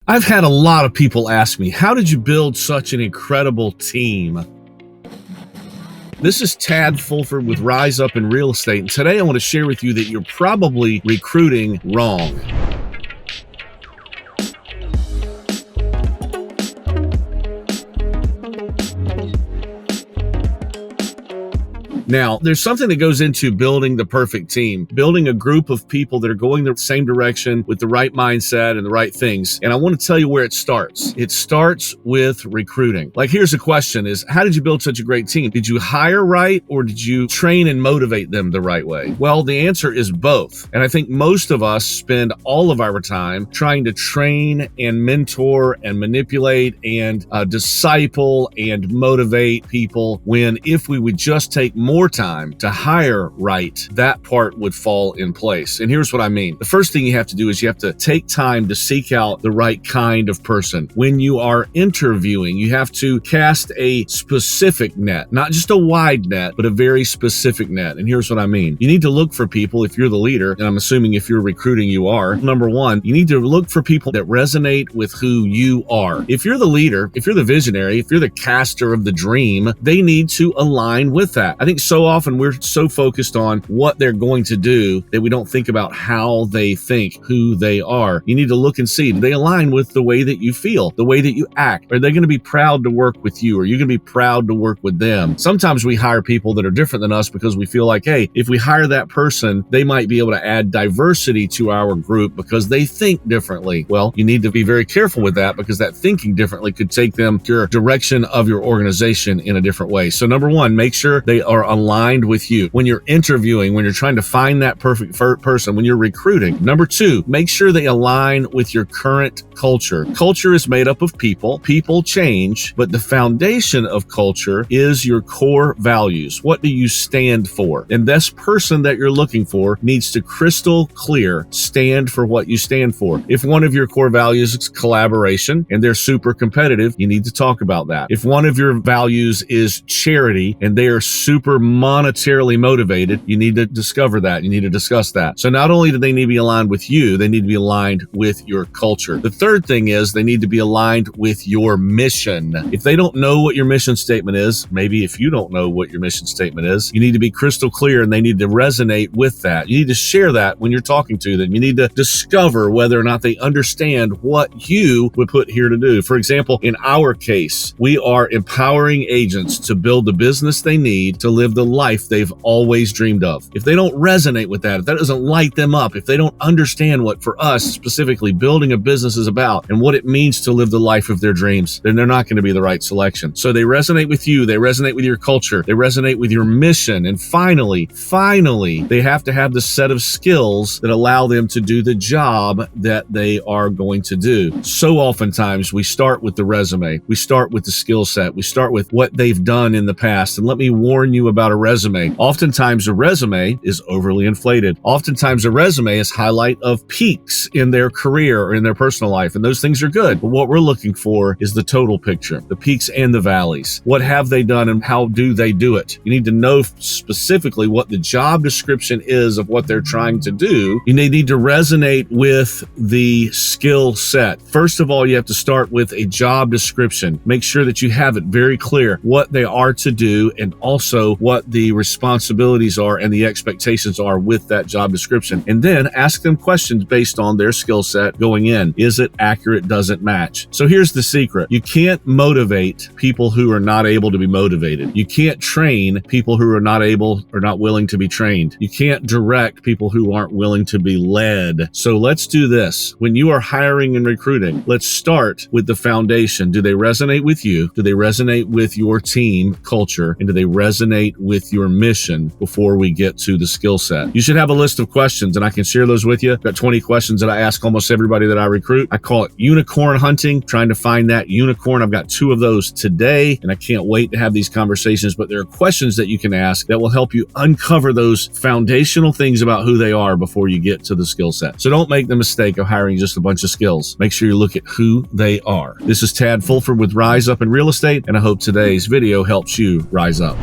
I've had a lot of people ask me, how did you build such an incredible team? This is Tad Fulford with Rise Up in Real Estate, and today I want to share with you that you're probably recruiting wrong. Now, there's something that goes into building the perfect team, building a group of people that are going the same direction with the right mindset and the right things. And I want to tell you where it starts. It starts with recruiting. Like, here's the question is, how did you build such a great team? Did you hire right, or did you train and motivate them the right way? Well, the answer is both. And I think most of us spend all of our time trying to train and mentor and manipulate and disciple and motivate people, when if we would just take more time to hire right, that part would fall in place. And here's what I mean. The first thing you have to do is you have to take time to seek out the right kind of person. When you are interviewing, you have to cast a specific net, not just a wide net, but a very specific net. And here's what I mean. You need to look for people, if you're the leader, and I'm assuming if you're recruiting, you are. Number one, you need to look for people that resonate with who you are. If you're the leader, if you're the visionary, if you're the caster of the dream, they need to align with that. I think so often we're so focused on what they're going to do that we don't think about how they think, who they are. You need to look and see, do they align with the way that you feel, the way that you act? Are they going to be proud to work with you? Are you going to be proud to work with them? Sometimes we hire people that are different than us because we feel like, hey, if we hire that person, they might be able to add diversity to our group because they think differently. Well, you need to be very careful with that, because that thinking differently could take them to your direction of your organization in a different way. So number one, make sure they are aligned with you. When you're interviewing, when you're trying to find that perfect person, when you're recruiting. Number two, make sure they align with your current culture. Culture is made up of people. People change, but the foundation of culture is your core values. What do you stand for? And this person that you're looking for needs to crystal clear stand for what you stand for. If one of your core values is collaboration and they're super competitive, you need to talk about that. If one of your values is charity and they are super monetarily motivated, you need to discover that. You need to discuss that. So not only do they need to be aligned with you, they need to be aligned with your culture. The third thing is they need to be aligned with your mission. If they don't know what your mission statement is, maybe if you don't know what your mission statement is, you need to be crystal clear, and they need to resonate with that. You need to share that when you're talking to them. You need to discover whether or not they understand what you would put here to do. For example, in our case, we are empowering agents to build the business they need to live the life they've always dreamed of. If they don't resonate with that, if that doesn't light them up, if they don't understand what, for us specifically, building a business is about and what it means to live the life of their dreams, then they're not going to be the right selection. So they resonate with you, they resonate with your culture, they resonate with your mission, and finally, they have to have the set of skills that allow them to do the job that they are going to do. So oftentimes we start with the resume, we start with the skill set, we start with what they've done in the past. And let me warn you about a resume. Oftentimes a resume is overly inflated. Oftentimes a resume is highlight of peaks in their career or in their personal life, and those things are good. But what we're looking for is the total picture, the peaks and the valleys. What have they done and how do they do it? You need to know specifically what the job description is of what they're trying to do. You need to resonate with the skill set. First of all, you have to start with a job description. Make sure that you have it very clear what they are to do, and also what the responsibilities are and the expectations are with that job description. And then ask them questions based on their skill set going in. Is it accurate? Does it match? So here's the secret. You can't motivate people who are not able to be motivated. You can't train people who are not able or not willing to be trained. You can't direct people who aren't willing to be led. So let's do this. When you are hiring and recruiting, let's start with the foundation. Do they resonate with you? Do they resonate with your team culture? And do they resonate with your mission before we get to the skill set? You should have a list of questions, and I can share those with you. I've got 20 questions that I ask almost everybody that I recruit. I call it unicorn hunting, trying to find that unicorn. I've got 2 of those today, and I can't wait to have these conversations. But there are questions that you can ask that will help you uncover those foundational things about who they are before you get to the skill set. So don't make the mistake of hiring just a bunch of skills. Make sure you look at who they are. This is Tad Fulford with Rise Up in Real Estate, and I hope today's video helps you rise up.